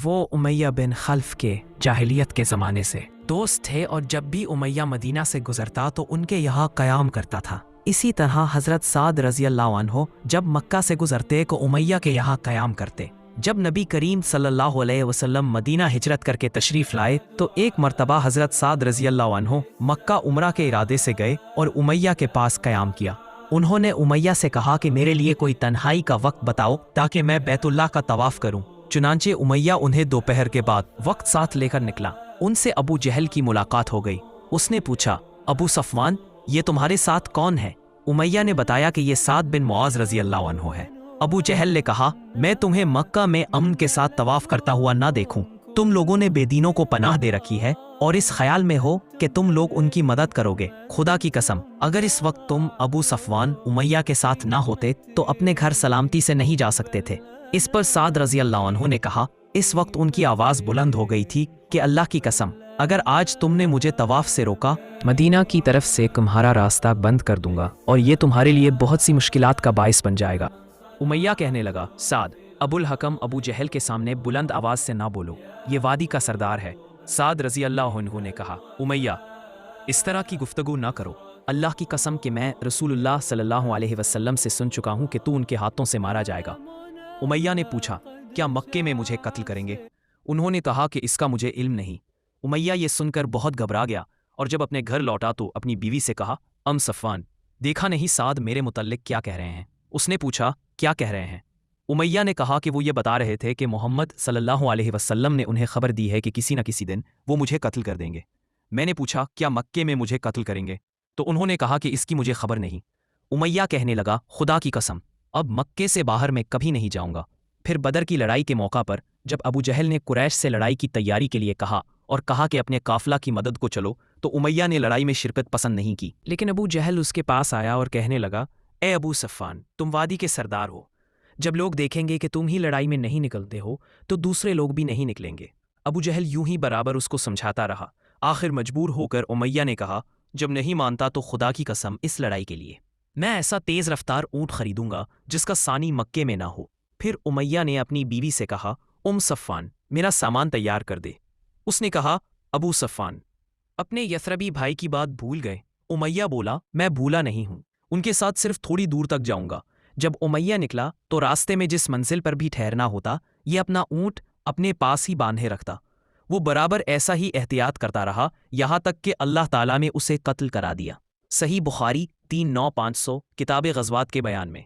وہ امیہ بن خلف کے جاہلیت کے زمانے سے دوست تھے اور جب بھی امیہ مدینہ سے گزرتا تو ان کے یہاں قیام کرتا تھا۔ اسی طرح حضرت سعد رضی اللہ عنہ جب مکہ سے گزرتے کو امیہ کے یہاں قیام کرتے۔ جب نبی کریم صلی اللہ علیہ وسلم مدینہ ہجرت کر کے تشریف لائے تو ایک مرتبہ حضرت سعد رضی اللہ عنہ مکہ عمرہ کے ارادے سے گئے اور امیہ کے پاس قیام کیا۔ انہوں نے امیہ سے کہا کہ میرے لیے کوئی تنہائی کا وقت بتاؤ تاکہ میں بیت اللہ کا طواف کروں۔ چنانچہ امیہ انہیں دوپہر کے بعد وقت ساتھ لے کر نکلا۔ ان سے ابو جہل کی ملاقات ہو گئی۔ اس نے پوچھا، ابو صفوان، یہ تمہارے ساتھ کون ہے؟ امیہ نے بتایا کہ یہ سعد بن معاذ رضی اللہ عنہ ہے۔ ابو جہل نے کہا، میں تمہیں مکہ میں امن کے ساتھ طواف کرتا ہوا نہ دیکھوں۔ تم لوگوں نے بے دینوں کو پناہ دے رکھی ہے اور اس خیال میں ہو کہ تم لوگ ان کی مدد کرو گے۔ خدا کی قسم، اگر اس وقت تم ابو صفوان امیہ کے ساتھ نہ ہوتے تو اپنے گھر سلامتی سے نہیں جا سکتے تھے۔ اس پر سعد رضی اللہ عنہ نے کہا، اس وقت ان کی آواز بلند ہو گئی تھی کہ اللہ کی قسم، اگر آج تم نے مجھے طواف سے روکا، مدینہ کی طرف سے تمہارا راستہ بند کر دوں گا اور یہ تمہارے لیے بہت سی مشکلات کا باعث بن جائے گا۔ امیہ کہنے لگا، سعد، ابو الحکم ابو جہل کے سامنے بلند آواز سے نہ بولو، یہ وادی کا سردار ہے۔ سعد رضی اللہ عنہ نے کہا، امیہ، اس طرح کی گفتگو نہ کرو۔ اللہ کی قسم کہ میں رسول اللہ صلی اللہ علیہ وسلم سے سن چکا ہوں کہ تو ان کے ہاتھوں سے مارا جائے گا۔ امیہ نے پوچھا، کیا مکے میں مجھے قتل کریں گے؟ انہوں نے کہا کہ اس کا مجھے علم نہیں۔ امیہ یہ سن کر بہت گھبرا گیا اور جب اپنے گھر لوٹا تو اپنی بیوی سے کہا، صفوان، دیکھا نہیں سعد میرے متعلق کیا کہہ رہے ہیں؟ اس نے پوچھا، کیا کہہ رہے ہیں؟ امیہ نے کہا کہ وہ یہ بتا رہے تھے کہ محمد صلی اللہ علیہ وسلم نے انہیں خبر دی ہے کہ کسی نہ کسی دن وہ مجھے قتل کر دیں گے۔ میں نے پوچھا، کیا مکے میں مجھے قتل کریں گے؟ تو انہوں نے کہا کہ اس کی مجھے خبر نہیں۔ امیہ کہنے لگا، خدا کی قسم، اب مکے سے باہر میں کبھی نہیں جاؤں گا۔ پھر بدر کی لڑائی کے موقع پر جب ابو جہل نے قریش سے لڑائی کی تیاری کے لیے کہا اور کہا کہ اپنے قافلہ کی مدد کو چلو تو امیہ نے لڑائی میں شرکت پسند نہیں کی، لیکن ابو جہل اس کے پاس آیا اور کہنے لگا، اے ابو صفوان، تم وادی کے سردار ہو، جب لوگ دیکھیں گے کہ تم ہی لڑائی میں نہیں نکلتے ہو تو دوسرے لوگ بھی نہیں نکلیں گے۔ ابو جہل یوں ہی برابر اس کو سمجھاتا رہا۔ آخر مجبور ہو کر امیہ نے کہا، جب نہیں مانتا تو خدا کی قسم اس لڑائی کے لیے میں ایسا تیز رفتار اونٹ خریدوں گا جس کا ثانی مکے میں نہ ہو۔ پھر امیہ نے اپنی بیوی سے کہا، صفوان، میرا سامان تیار کر دے۔ اس نے کہا، ابو صفوان، اپنے یثربی بھائی کی بات بھول گئے؟ امیہ بولا، میں بھولا نہیں ہوں، ان کے ساتھ صرف تھوڑی دور تک جاؤں گا۔ جب امیہ نکلا تو راستے میں جس منزل پر بھی ٹھہرنا ہوتا یہ اپنا اونٹ اپنے پاس ہی باندھے رکھتا۔ وہ برابر ایسا ہی احتیاط کرتا رہا یہاں تک کہ اللہ تعالیٰ نے اسے قتل کرا دیا۔ صحیح بخاری 39500 کتاب غزوات کے بیان میں۔